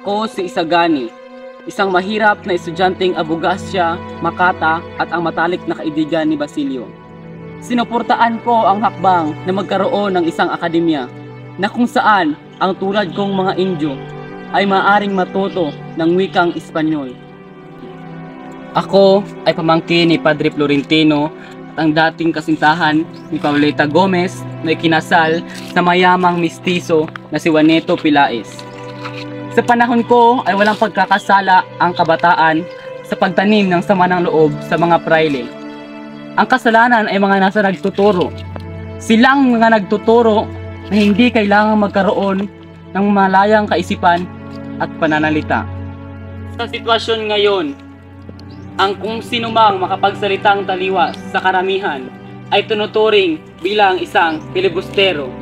Ako si Isagani, isang mahirap na estudyanteng abogasya, Makata at ang matalik na kaibigan ni Basilio. Sinuportaan ko ang hakbang na magkaroon ng isang akademya na kung saan ang tulad kong mga Indio ay maaring matuto ng wikang Espanyol. Ako ay pamangkin ni Padre Florentino at ang dating kasintahan ni Pauleta Gomez na ikinasal sa mayamang mistiso na si Juaneto Pilaes. Sa panahon ko ay walang pagkakasala ang kabataan sa pagtanim ng sama ng loob sa mga praile. Ang kasalanan ay mga nasa nagtuturo. Silang mga nagtuturo na hindi kailangang magkaroon ng malayang kaisipan at pananalita. Sa sitwasyon ngayon, ang kung sinumang makapagsalitang taliwas sa karamihan ay tunuturing bilang isang filibustero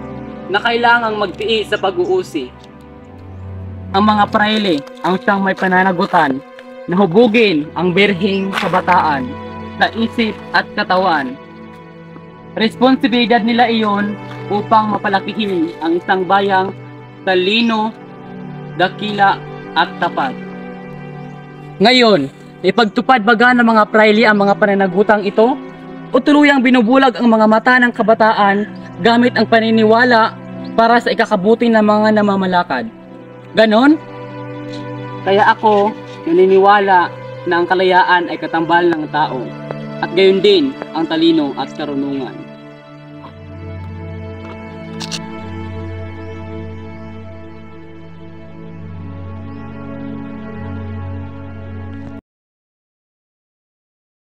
na kailangang magtiis sa pag-uusi. Ang mga praile ang siyang may pananagutan na hubugin ang birhing kabataan sa isip at katawan. Responsibilidad nila iyon upang mapalakihin ang isang bayang talino, dakila at tapat. Ngayon, ipagtupad baga ng mga praile ang mga pananagutang ito o tuluyang binubulag ang mga mata ng kabataan gamit ang paniniwala para sa ikakabuti ng mga namamalakad. Ganon? Kaya ako naniniwala na ang kalayaan ay katambal ng tao at gayon din ang talino at karunungan.